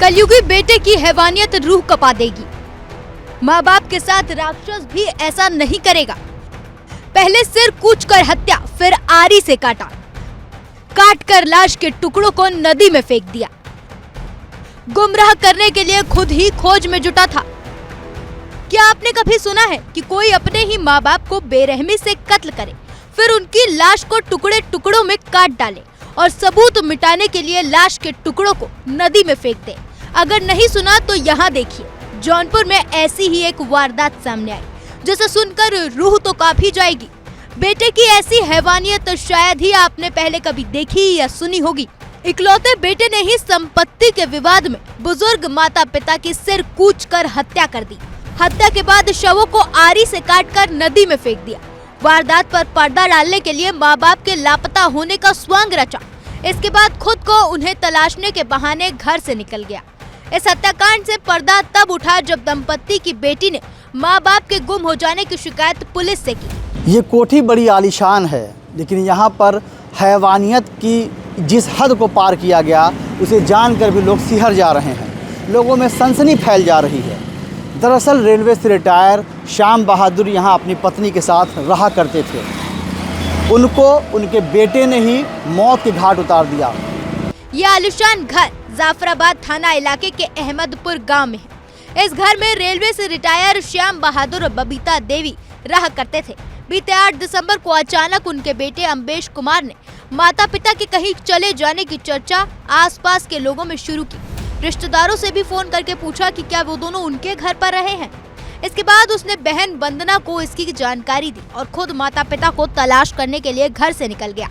कलयुगी बेटे की हैवानियत रूह कपा देगी। माँ बाप के साथ राक्षस भी ऐसा नहीं करेगा। पहले सिर कूच कर हत्या, फिर आरी से काटा, काट कर लाश के टुकड़ों को नदी में फेंक दिया। गुमराह करने के लिए खुद ही खोज में जुटा था। क्या आपने कभी सुना है कि कोई अपने ही माँ बाप को बेरहमी से कत्ल करे, फिर उनकी लाश को टुकड़े टुकड़ों में काट डाले और सबूत मिटाने के लिए लाश के टुकड़ों को नदी में फेंक दे? अगर नहीं सुना तो यहाँ देखिए, जौनपुर में ऐसी ही एक वारदात सामने आई, जिसे सुनकर रूह तो कांप ही जाएगी। बेटे की ऐसी हैवानियत तो शायद ही आपने पहले कभी देखी या सुनी होगी। इकलौते बेटे ने ही संपत्ति के विवाद में बुजुर्ग माता पिता की सिर कूच कर हत्या कर दी। हत्या के बाद शवों को आरी से काटकर नदी में फेंक दिया। वारदात पर पर्दा डालने के लिए माँ बाप के लापता होने का स्वांग रचा। इसके बाद खुद को उन्हें तलाशने के बहाने घर से निकल गया। इस हत्याकांड से पर्दा तब उठा जब दंपत्ति की बेटी ने माँ बाप के गुम हो जाने की शिकायत पुलिस से की। ये कोठी बड़ी आलीशान है, लेकिन यहाँ पर हैवानियत की जिस हद को पार किया गया, उसे जानकर भी लोग सिहर जा रहे हैं। लोगों में सनसनी फैल जा रही है। दरअसल रेलवे से रिटायर श्याम बहादुर यहाँ अपनी पत्नी के साथ रहा करते थे। उनको उनके बेटे ने ही मौत के घाट उतार दिया। ये आलीशान घर जाफराबाद थाना इलाके के अहमदपुर गांव में है। इस घर में रेलवे से रिटायर श्याम बहादुर और बबीता देवी रहा करते थे। बीते 8 दिसंबर को अचानक उनके बेटे अम्बेश कुमार ने माता पिता के कहीं चले जाने की चर्चा आसपास के लोगों में शुरू की। रिश्तेदारों से भी फोन करके पूछा कि क्या वो दोनों उनके घर पर रहे हैं। इसके बाद उसने बहन वंदना को इसकी जानकारी दी और खुद माता पिता को तलाश करने के लिए घर से निकल गया।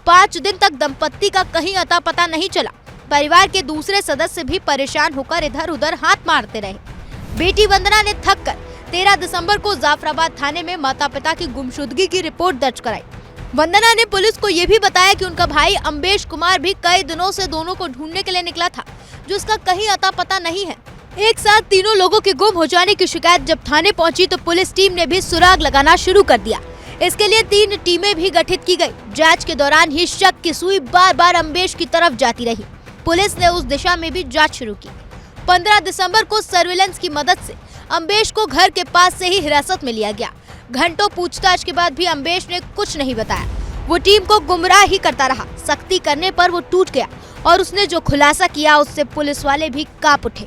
5 दिन तक दंपत्ति का कहीं अता पता नहीं चला। परिवार के दूसरे सदस्य भी परेशान होकर इधर उधर हाथ मारते रहे। बेटी वंदना ने थक कर 13 दिसंबर को जाफराबाद थाने में माता पिता की गुमशुदगी की रिपोर्ट दर्ज कराई। वंदना ने पुलिस को ये भी बताया कि उनका भाई अम्बेश कुमार भी कई दिनों से दोनों को ढूंढने के लिए निकला था, जो उसका कहीं अता पता नहीं है। एक साथ तीनों लोगों के गुम हो जाने की शिकायत जब थाने पहुंची तो पुलिस टीम ने भी सुराग लगाना शुरू कर दिया। इसके लिए 3 टीमें भी गठित की गई। जांच के दौरान ही शक की सुई बार बार अम्बेश की तरफ जाती रही। पुलिस ने उस दिशा में भी जांच शुरू की। 15 दिसंबर को सर्विलेंस की मदद से अम्बेश को घर के पास से ही हिरासत में लिया गया। घंटों पूछताछ के बाद भी अम्बेश ने कुछ नहीं बताया। वो टीम को गुमराह ही करता रहा। सख्ती करने पर वो टूट गया और उसने जो खुलासा किया उससे पुलिस वाले भी कांप उठे।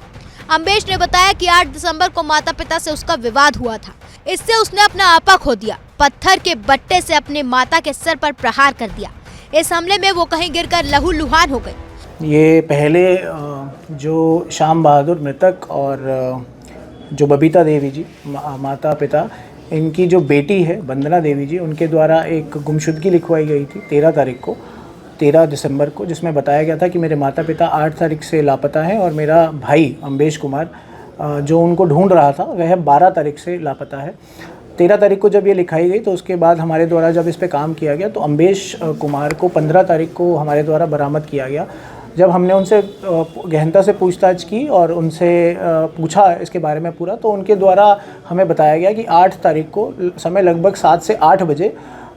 अम्बेश ने बताया कि 8 दिसंबर को माता पिता से उसका विवाद हुआ था। इससे उसने अपना आपा खो दिया। पत्थर के बट्टे से अपने माता के सर पर प्रहार कर दिया। इस हमले में वो कहीं गिरकर लहूलुहान हो गई। ये पहले जो श्याम बहादुर मृतक और जो बबीता देवी जी माता पिता, इनकी जो बेटी है वंदना देवी जी, उनके द्वारा एक गुमशुदगी लिखवाई गई थी 13 दिसंबर को, जिसमें बताया गया था कि मेरे माता पिता 8 तारीख से लापता है और मेरा भाई अम्बेश कुमार जो उनको ढूंढ रहा था वह 12 तारीख से लापता है। 13 तारीख को जब ये लिखाई गई तो उसके बाद हमारे द्वारा जब इस पे काम किया गया तो अम्बेश कुमार को 15 तारीख को हमारे द्वारा बरामद किया गया। जब हमने उनसे गहनता से पूछताछ की और उनसे पूछा इसके बारे में पूरा, तो उनके द्वारा हमें बताया गया कि 8 तारीख को समय लगभग 7 से 8 बजे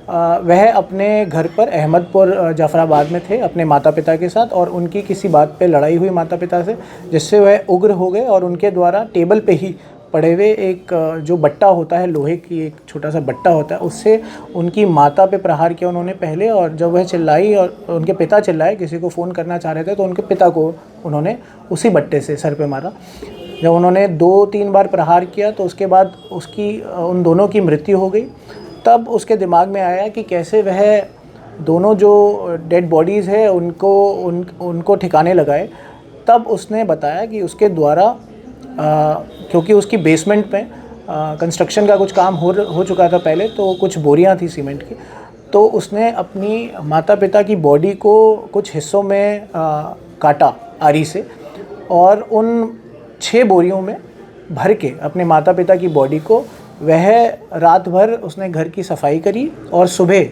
वह अपने घर पर अहमदपुर जाफराबाद में थे अपने माता पिता के साथ, और उनकी किसी बात पे लड़ाई हुई माता पिता से, जिससे वह उग्र हो गए और उनके द्वारा टेबल पे ही पड़े हुए एक जो बट्टा होता है, लोहे की एक छोटा सा बट्टा होता है, उससे उनकी माता पे प्रहार किया उन्होंने पहले। और जब वह चिल्लाई और उनके पिता चिल्लाए, किसी को फ़ोन करना चाह रहे थे, तो उनके पिता को उन्होंने उसी बट्टे से सर पे मारा। जब उन्होंने 2-3 बार प्रहार किया तो उसके बाद उन दोनों की मृत्यु हो गई। तब उसके दिमाग में आया कि कैसे वह दोनों जो डेड बॉडीज़ है उनको ठिकाने लगाए। तब उसने बताया कि उसके द्वारा क्योंकि उसकी बेसमेंट में कंस्ट्रक्शन का कुछ काम हो चुका था पहले, तो कुछ बोरियां थी सीमेंट की, तो उसने अपनी माता पिता की बॉडी को कुछ हिस्सों में काटा आरी से और उन 6 बोरियों में भर के अपने माता पिता की बॉडी को वह रात भर उसने घर की सफाई करी और सुबह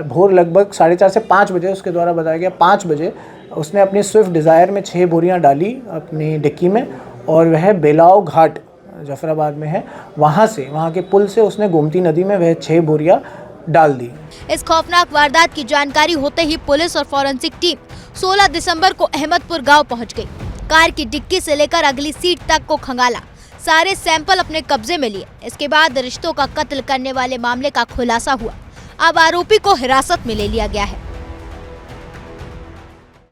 भोर लगभग 4:30 से 5 बजे, उसके द्वारा बताया गया 5 बजे, उसने अपनी स्विफ्ट डिज़ायर में 6 बोरियां डाली अपनी डिक्की में और वह बेलाव घाट जाफराबाद में है, वहाँ के पुल से उसने गोमती नदी में वह 6 बोरियां डाल दी। इस खौफनाक वारदात की जानकारी होते ही पुलिस और फॉरेंसिक टीम 16 दिसंबर को अहमदपुर गांव पहुंच गई। कार की डिक्की से लेकर अगली सीट तक को खंगाला, सारे सैंपल अपने कब्जे में लिए। इसके बाद रिश्तों का कत्ल करने वाले मामले का खुलासा हुआ। अब आरोपी को हिरासत में ले लिया गया है।